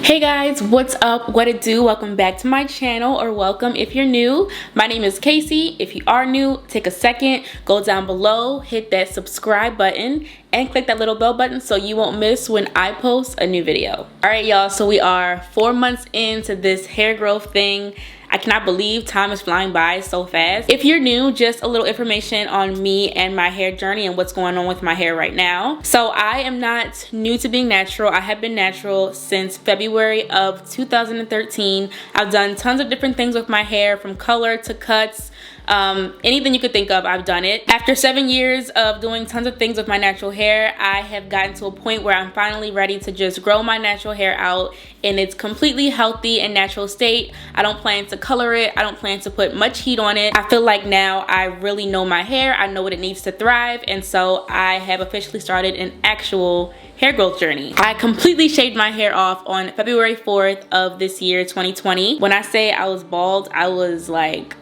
Hey guys, what's up? What it do? Welcome back to my channel, or welcome if you're new. My name is Kaice. If you are new, take a second, go down below, hit that subscribe button and click that little bell button so you won't miss when I post a new video. All right, y'all, so we are 4 months into this hair growth thing. I cannot believe time is flying by so fast. If you're new, just a little information on me and my hair journey and what's going on with my hair right now. So I am not new to being natural. I have been natural since February of 2013. I've done tons of different things with my hair, from color to cuts. Anything you could think of, I've done it. After 7 years of doing tons of things with my natural hair, I have gotten to a point where I'm finally ready to just grow my natural hair out in its completely healthy and natural state. I don't plan to color it. I don't plan to put much heat on it. I feel like now I really know my hair. I know what it needs to thrive, and so I have officially started an actual hair growth journey. I completely shaved my hair off on February 4th of this year, 2020. When I say I was bald, I was like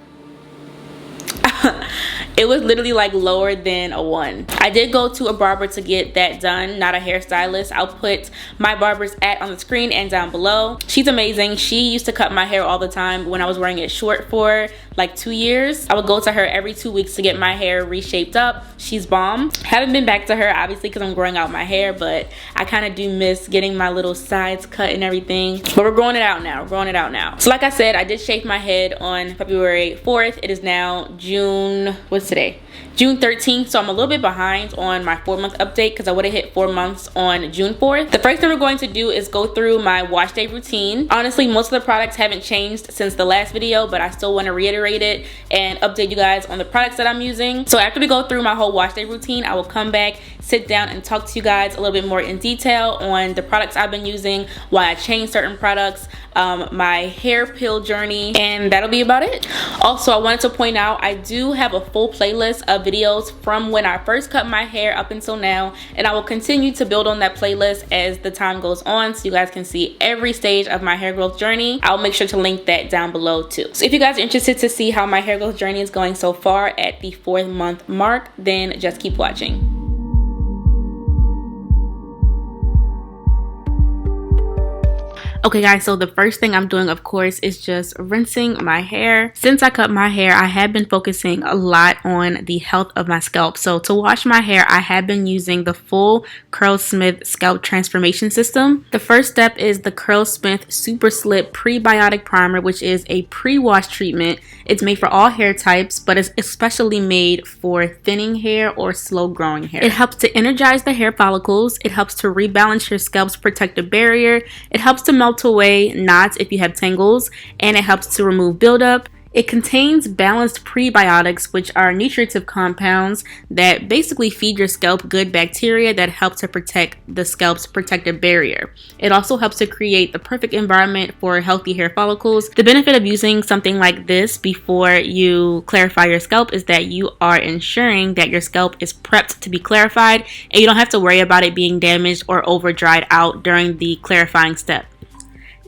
it was literally like lower than a 1. I did go to a barber to get that done, not a hairstylist. I'll put my barber's @ on the screen and down below. She's amazing. She used to cut my hair all the time when I was wearing it short for like 2 years. I would go to her every 2 weeks to get my hair reshaped up. She's bomb. Haven't been back to her obviously because I'm growing out my hair, but I kind of do miss getting my little sides cut and everything. But we're growing it out now. We're growing it out now. So like I said, I did shave my head on February 4th. It is now June, what's today? June 13th, so I'm a little bit behind on my 4-month update because I would have hit 4 months on June 4th. The first thing we're going to do is go through my wash day routine. Honestly, most of the products haven't changed since the last video, but I still want to reiterate it and update you guys on the products that I'm using. So after we go through my whole wash day routine, I will come back, sit down and talk to you guys a little bit more in detail on the products I've been using, why I changed certain products, my hair peel journey, and that'll be about it. Also, I wanted to point out I do have a full playlist of videos from when I first cut my hair up until now, and I will continue to build on that playlist as the time goes on so you guys can see every stage of my hair growth journey. I'll make sure to link that down below too. So if you guys are interested to see how my hair growth journey is going so far at the 4th month mark, then just keep watching. Okay guys, so the first thing I'm doing, of course, is just rinsing my hair. Since I cut my hair, I have been focusing a lot on the health of my scalp. So to wash my hair, I have been using the full Curlsmith scalp transformation system. The first step is the Curlsmith Super Slip Prebiotic Primer, which is a pre-wash treatment. It's made for all hair types, but it's especially made for thinning hair or slow growing hair. It helps to energize the hair follicles. It helps to rebalance your scalp's protective barrier. It helps to melt away knots if you have tangles, and it helps to remove buildup. It contains balanced prebiotics, which are nutritive compounds that basically feed your scalp good bacteria that help to protect the scalp's protective barrier. It also helps to create the perfect environment for healthy hair follicles. The benefit of using something like this before you clarify your scalp is that you are ensuring that your scalp is prepped to be clarified, and you don't have to worry about it being damaged or over dried out during the clarifying step.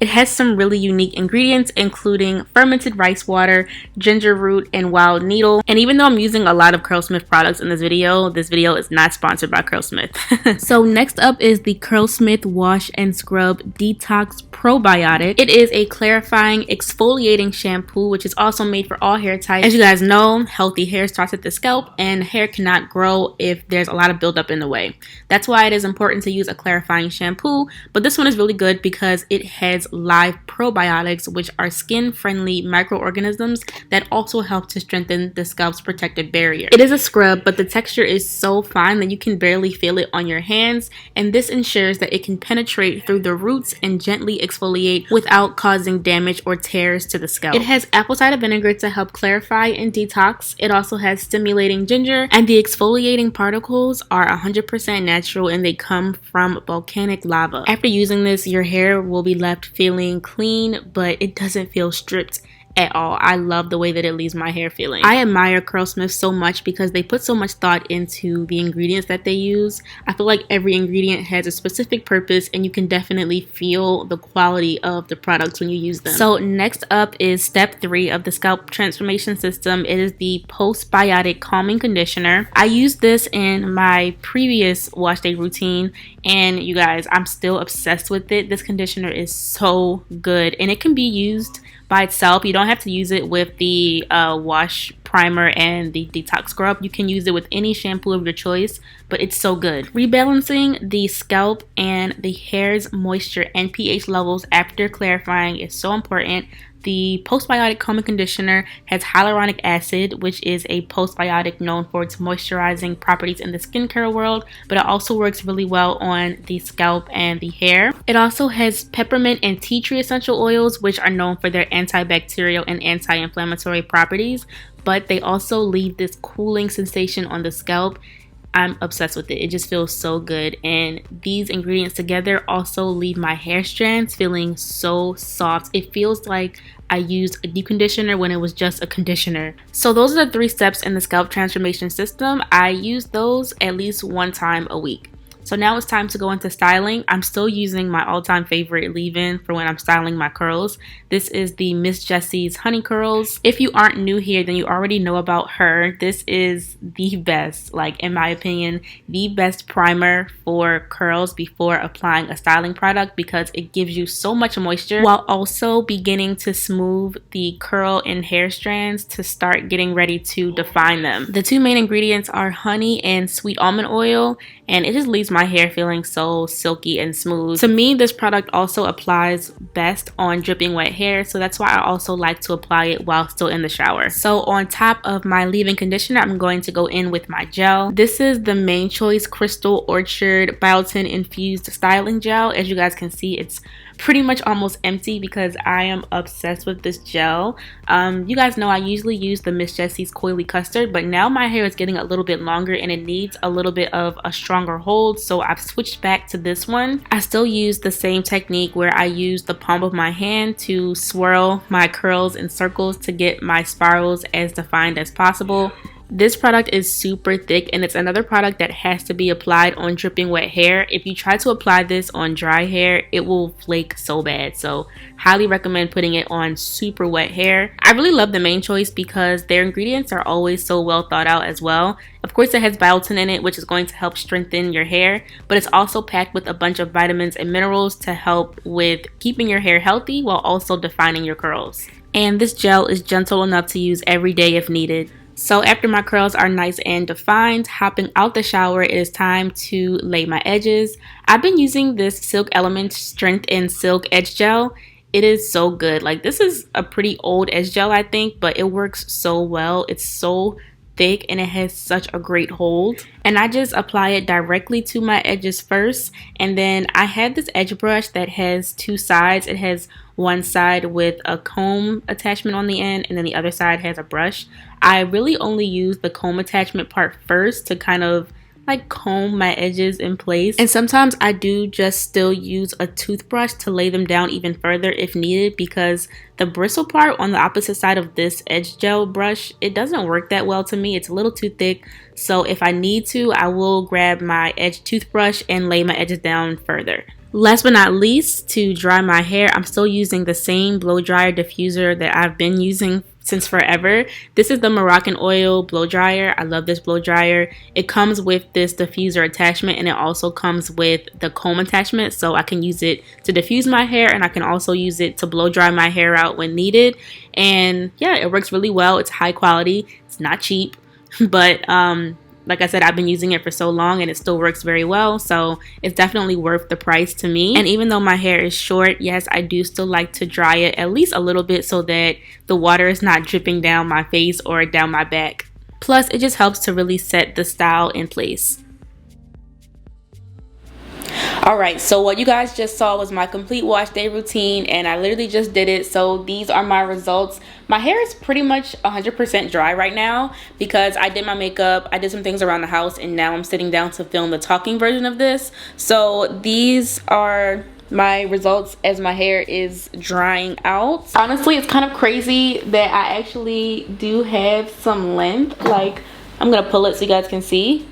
It has some really unique ingredients, including fermented rice water, ginger root, and wild needle. And even though I'm using a lot of Curlsmith products in this video is not sponsored by Curlsmith. So next up is the Curlsmith Wash and Scrub Detox Probiotic. It is a clarifying exfoliating shampoo, which is also made for all hair types. As you guys know, healthy hair starts at the scalp, and hair cannot grow if there's a lot of buildup in the way. That's why it is important to use a clarifying shampoo, but this one is really good because it has live probiotics, which are skin-friendly microorganisms that also help to strengthen the scalp's protective barrier. It is a scrub, but the texture is so fine that you can barely feel it on your hands, and this ensures that it can penetrate through the roots and gently exfoliate without causing damage or tears to the scalp. It has apple cider vinegar to help clarify and detox. It also has stimulating ginger, and the exfoliating particles are 100% natural, and they come from volcanic lava. After using this, your hair will be left feeling clean, but it doesn't feel stripped at all. I love the way that it leaves my hair feeling. I admire Curlsmith so much because they put so much thought into the ingredients that they use. I feel like every ingredient has a specific purpose and you can definitely feel the quality of the products when you use them. So next up is step 3 of the scalp transformation system. It is the postbiotic calming conditioner. I used this in my previous wash day routine and you guys, I'm still obsessed with it. This conditioner is so good and it can be used by itself. You don't have to use it with the wash primer and the detox scrub. You can use it with any shampoo of your choice, but it's so good. Rebalancing the scalp and the hair's moisture and pH levels after clarifying is so important. The postbiotic calming conditioner has hyaluronic acid, which is a postbiotic known for its moisturizing properties in the skincare world, but it also works really well on the scalp and the hair. It also has peppermint and tea tree essential oils, which are known for their antibacterial and anti-inflammatory properties, but they also leave this cooling sensation on the scalp. I'm obsessed with it. It just feels so good, and these ingredients together also leave my hair strands feeling so soft. It feels like I used a deep conditioner when it was just a conditioner. So those are the 3 steps in the scalp transformation system. I use those at least 1 time a week. So now it's time to go into styling. I'm still using my all-time favorite leave-in for when I'm styling my curls. This is the Miss Jessie's Honey Curls. If you aren't new here, then you already know about her. This is the best, like in my opinion, the best primer for curls before applying a styling product because it gives you so much moisture while also beginning to smooth the curl and hair strands to start getting ready to define them. The 2 main ingredients are honey and sweet almond oil, and it just leaves my hair feeling so silky and smooth. To me, this product also applies best on dripping wet hair, so that's why I also like to apply it while still in the shower. So on top of my leave-in conditioner, I'm going to go in with my gel. This is the Main Choice Crystal Orchard Biotin Infused Styling Gel. As you guys can see, it's pretty much almost empty because I am obsessed with this gel. You guys know I usually use the Miss Jessie's Coily Custard, but now my hair is getting a little bit longer and it needs a little bit of a stronger hold, so I've switched back to this one. I still use the same technique where I use the palm of my hand to swirl my curls in circles to get my spirals as defined as possible. This product is super thick and it's another product that has to be applied on dripping wet hair. If you try to apply this on dry hair, it will flake so bad. So highly recommend putting it on super wet hair. I really love the Main Choice because their ingredients are always so well thought out as well. Of course, it has biotin in it, which is going to help strengthen your hair, but it's also packed with a bunch of vitamins and minerals to help with keeping your hair healthy while also defining your curls. And this gel is gentle enough to use every day if needed. So after my curls are nice and defined, hopping out the shower, it is time to lay my edges. I've been using this Silk Element Strength and Silk Edge Gel. It is so good. Like, this is a pretty old edge gel, I think, but it works so well. It's so thick and it has such a great hold, and I just apply it directly to my edges first. And then I have this edge brush that has 2 sides. It has one side with a comb attachment on the end and then the other side has a brush. I really only use the comb attachment part first to kind of like comb my edges in place, and sometimes I do just still use a toothbrush to lay them down even further if needed, because the bristle part on the opposite side of this edge gel brush, it doesn't work that well to me. It's a little too thick, so if I need to, I will grab my edge toothbrush and lay my edges down further. Last but not least, to dry my hair, I'm still using the same blow dryer diffuser that I've been using since forever. This is the Moroccan Oil blow dryer. I love this blow dryer. It comes with this diffuser attachment, and it also comes with the comb attachment, so I can use it to diffuse my hair, and I can also use it to blow dry my hair out when needed. And yeah, it works really well. It's high quality. It's not cheap, but like I said, I've been using it for so long and it still works very well, so it's definitely worth the price to me. And even though my hair is short, yes, I do still like to dry it at least a little bit so that the water is not dripping down my face or down my back. Plus, it just helps to really set the style in place. Alright, so what you guys just saw was my complete wash day routine, and I literally just did it. So these are my results. My hair is pretty much 100% dry right now because I did my makeup, I did some things around the house, and now I'm sitting down to film the talking version of this. So these are my results as my hair is drying out. Honestly, it's kind of crazy that I actually do have some length. Like, I'm gonna pull it so you guys can see.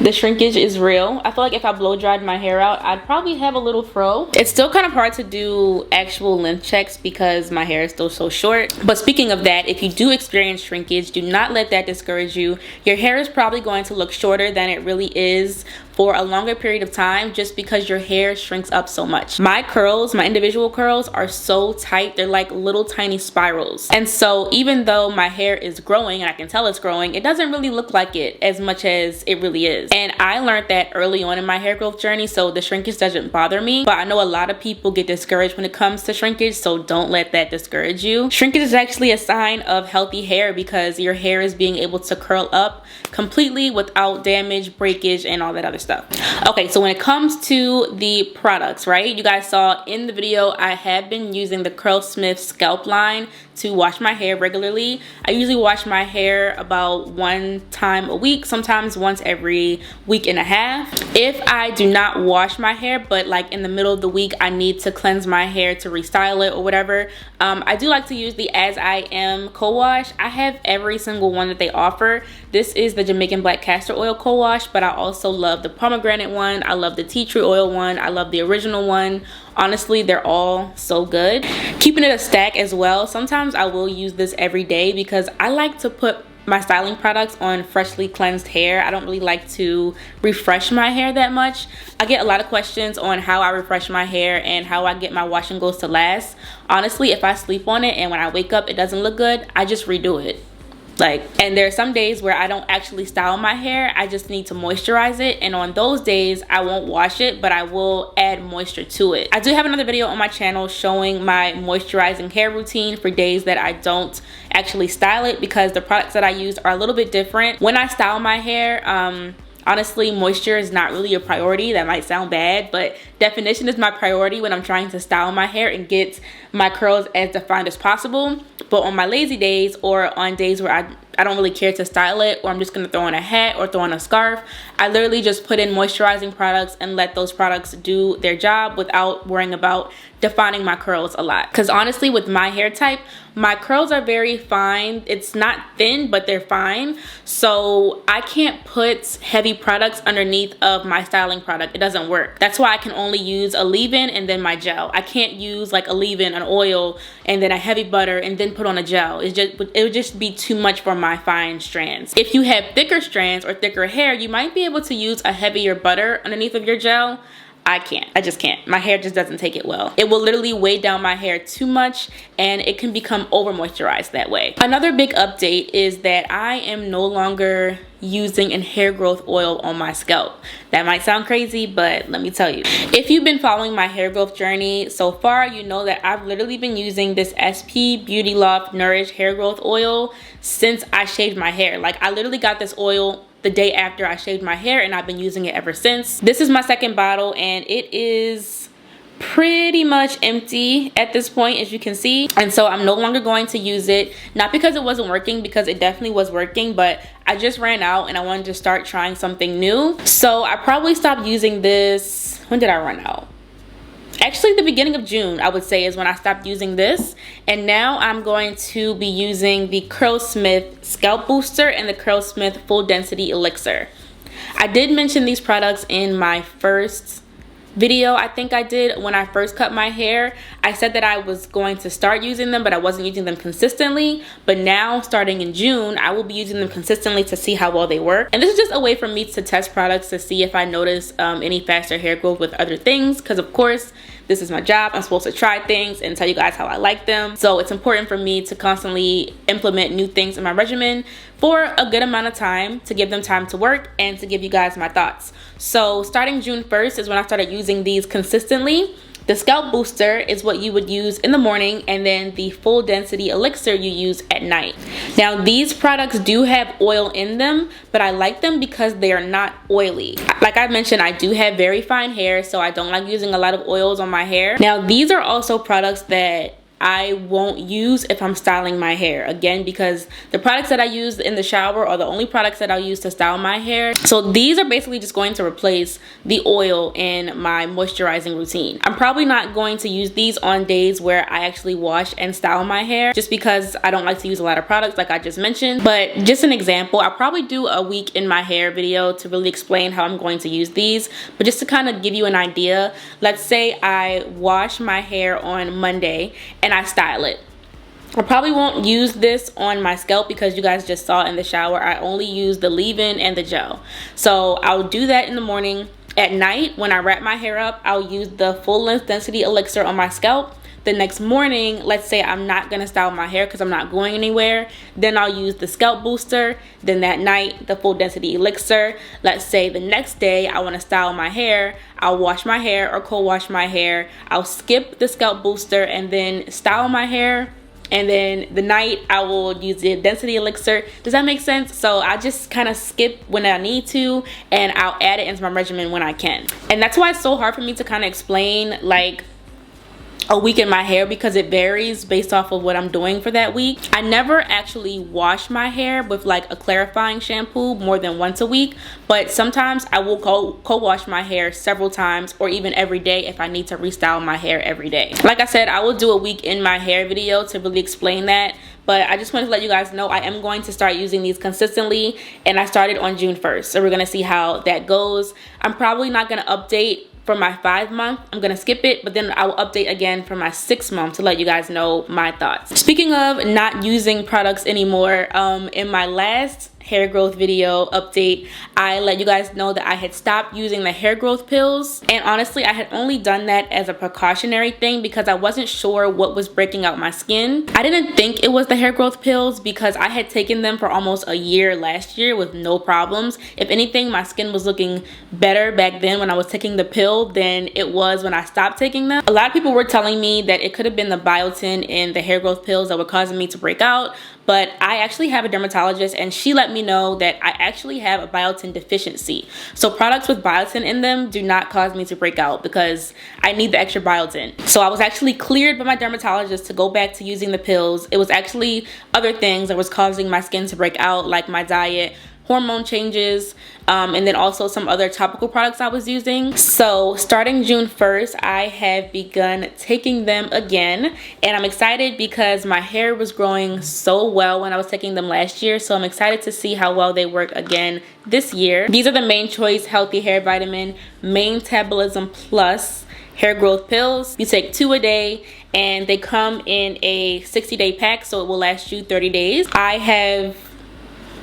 The shrinkage is real. I feel like if I blow dried my hair out, I'd probably have a little fro. It's still kind of hard to do actual length checks because my hair is still so short. But speaking of that, if you do experience shrinkage, do not let that discourage you. Your hair is probably going to look shorter than it really is for a longer period of time just because your hair shrinks up so much. My curls, my individual curls, are so tight. They're like little tiny spirals. And so even though my hair is growing and I can tell it's growing, it doesn't really look like it as much as it really is. And I learned that early on in my hair growth journey, so the shrinkage doesn't bother me. But I know a lot of people get discouraged when it comes to shrinkage, so don't let that discourage you. Shrinkage is actually a sign of healthy hair because your hair is being able to curl up completely without damage, breakage, and all that other stuff. Okay, so when it comes to the products, right, you guys saw in the video I have been using the Curlsmith scalp line to wash my hair regularly. I usually wash my hair about 1 time a week, sometimes once every week and a half. If I do not wash my hair, but like in the middle of the week I need to cleanse my hair to restyle it or whatever, I do like to use the As I Am co-wash. I have every single one that they offer. This is the Jamaican Black Castor Oil co-wash, but I also love the pomegranate one. I love the tea tree oil one. I love the original one. Honestly, they're all so good. Keeping it a stack as well. Sometimes I will use this every day because I like to put my styling products on freshly cleansed hair. I don't really like to refresh my hair that much. I get a lot of questions on how I refresh my hair and how I get my wash and goes to last. Honestly, if I sleep on it and when I wake up it doesn't look good, I just redo it. And there are some days where I don't actually style my hair, I just need to moisturize it, and on those days I won't wash it, but I will add moisture to it. I do have another video on my channel showing my moisturizing hair routine for days that I don't actually style it because the products that I use are a little bit different. When I style my hair, honestly, moisture is not really a priority. That might sound bad, but definition is my priority when I'm trying to style my hair and get my curls as defined as possible. But on my lazy days or on days where I don't really care to style it, or I'm just gonna throw on a hat or throw on a scarf, I literally just put in moisturizing products and let those products do their job without worrying about defining my curls a lot. Because honestly, with my hair type, my curls are very fine. It's not thin, but they're fine. So I can't put heavy products underneath of my styling product. It doesn't work. That's why I can only use a leave-in and then my gel. I can't use like a leave-in, an oil, and then a heavy butter and then put on a gel. It would just be too much for my fine strands. If you have thicker strands or thicker hair, you might be able to use a heavier butter underneath of your gel. I can't. I just can't. My hair just doesn't take it well. It will literally weigh down my hair too much and it can become over moisturized that way. Another big update is that I am no longer using an hair growth oil on my scalp. That might sound crazy, but let me tell you. If you've been following my hair growth journey so far, you know that I've literally been using this SP Beauty Loft Nourish hair growth oil since I shaved my hair. Like, I literally got this oil the day after I shaved my hair and I've been using it ever since. This is my second bottle and it is pretty much empty at this point, as you can see, and so I'm no longer going to use it. Not because it wasn't working, because it definitely was working, but I just ran out and I wanted to start trying something new. So I probably stopped using this. When did I run out? Actually, the beginning of June, I would say, is when I stopped using this. And now I'm going to be using the Curlsmith Scalp Booster and the Curlsmith Full Density Elixir. I did mention these products in my first video I think I did when I first cut my hair. I said that I was going to start using them, but I wasn't using them consistently. But now, starting in June, I will be using them consistently to see how well they work. And this is just a way for me to test products to see if I notice any faster hair growth with other things, because of course this is my job. I'm supposed to try things and tell you guys how I like them. So it's important for me to constantly implement new things in my regimen for a good amount of time, to give them time to work and to give you guys my thoughts. So starting June 1st is when I started using these consistently. The scalp booster is what you would use in the morning, and then the full density elixir you use at night. Now, these products do have oil in them, but I like them because they are not oily. Like I mentioned, I do have very fine hair, so I don't like using a lot of oils on my hair. Now, these are also products that I won't use if I'm styling my hair. Again, because the products that I use in the shower are the only products that I'll use to style my hair. So these are basically just going to replace the oil in my moisturizing routine. I'm probably not going to use these on days where I actually wash and style my hair, just because I don't like to use a lot of products like I just mentioned. But just an example, I'll probably do a week in my hair video to really explain how I'm going to use these. But just to kind of give you an idea, let's say I wash my hair on Monday and I style it. I probably won't use this on my scalp because you guys just saw in the shower I only use the leave-in and the gel. So I'll do that in the morning. At night, when I wrap my hair up, I'll use the full length density elixir on my scalp. The next morning, let's say I'm not gonna style my hair because I'm not going anywhere, then I'll use the scalp booster. Then that night, the full density elixir. Let's say the next day I want to style my hair, I'll wash my hair or co-wash my hair. I'll skip the scalp booster and then style my hair. And then the night I will use the density elixir. Does that make sense? So I just kind of skip when I need to, and I'll add it into my regimen when I can. And that's why it's so hard for me to kind of explain like a week in my hair, because it varies based off of what I'm doing for that week. I never actually wash my hair with like a clarifying shampoo more than once a week, but sometimes I will co-wash my hair several times or even every day if I need to restyle my hair every day. Like I said, I will do a week in my hair video to really explain that. But I just wanted to let you guys know I am going to start using these consistently, and I started on June 1st. So we're going to see how that goes. I'm probably not going to update for my 5-month. I'm gonna skip it, but then I will update again for my 6-month to let you guys know my thoughts. Speaking of not using products anymore, in my last hair growth video update, I let you guys know that I had stopped using the hair growth pills, and honestly I had only done that as a precautionary thing because I wasn't sure what was breaking out my skin. I didn't think it was the hair growth pills because I had taken them for almost a year last year with no problems. If anything, my skin was looking better back then when I was taking the pill than it was when I stopped taking them. A lot of people were telling me that it could have been the biotin in the hair growth pills that were causing me to break out, but I actually have a dermatologist and she let me know that I actually have a biotin deficiency. So products with biotin in them do not cause me to break out because I need the extra biotin. So I was actually cleared by my dermatologist to go back to using the pills. It was actually other things that was causing my skin to break out, like my diet, hormone changes, and then also some other topical products I was using. So starting June 1st, I have begun taking them again, and I'm excited because my hair was growing so well when I was taking them last year. So I'm excited to see how well they work again this year. These are the Main Choice Healthy Hair Vitamin Metabolism Plus hair growth pills. You take 2 a day, and they come in a 60-day pack, so it will last you 30 days. I have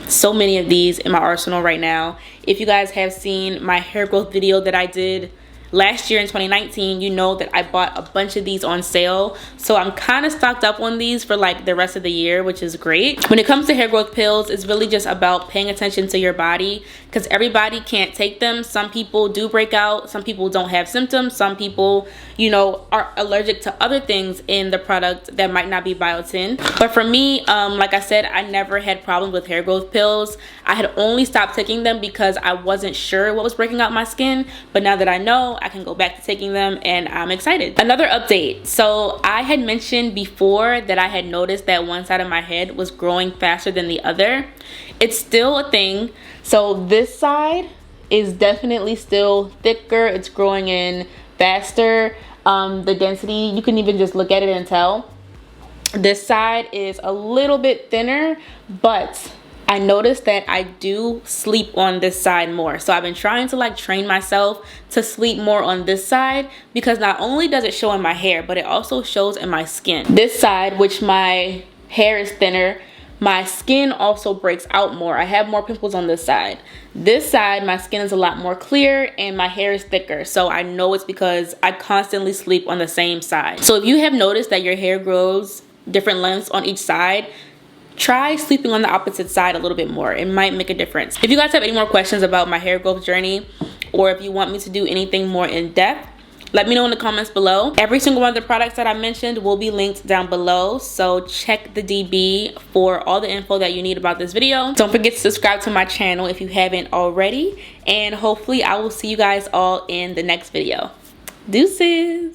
so many of these in my arsenal right now. If you guys have seen my hair growth video that I did last year in 2019, you know that I bought a bunch of these on sale. So I'm kind of stocked up on these for like the rest of the year, which is great. When it comes to hair growth pills, it's really just about paying attention to your body, because everybody can't take them. Some people do break out, some people don't have symptoms, some people, you know, are allergic to other things in the product that might not be biotin. But for me, like I said, I never had problems with hair growth pills. I had only stopped taking them because I wasn't sure what was breaking out my skin, but now that I know, I can go back to taking them, and I'm excited. Another update. So I had mentioned before that I had noticed that one side of my head was growing faster than the other. It's still a thing. So this side is definitely still thicker. It's growing in faster. The density, you can even just look at it and tell. This side is a little bit thinner, but I noticed that I do sleep on this side more. So I've been trying to like train myself to sleep more on this side, because not only does it show in my hair, but it also shows in my skin. This side, which my hair is thinner, my skin also breaks out more. I have more pimples on this side. This side, my skin is a lot more clear and my hair is thicker. So I know it's because I constantly sleep on the same side. So if you have noticed that your hair grows different lengths on each side, try sleeping on the opposite side a little bit more. It might make a difference. If you guys have any more questions about my hair growth journey, or if you want me to do anything more in depth, let me know in the comments below. Every single one of the products that I mentioned will be linked down below, so check the DB for all the info that you need about this video. Don't forget to subscribe to my channel if you haven't already, and hopefully I will see you guys all in the next video. Deuces!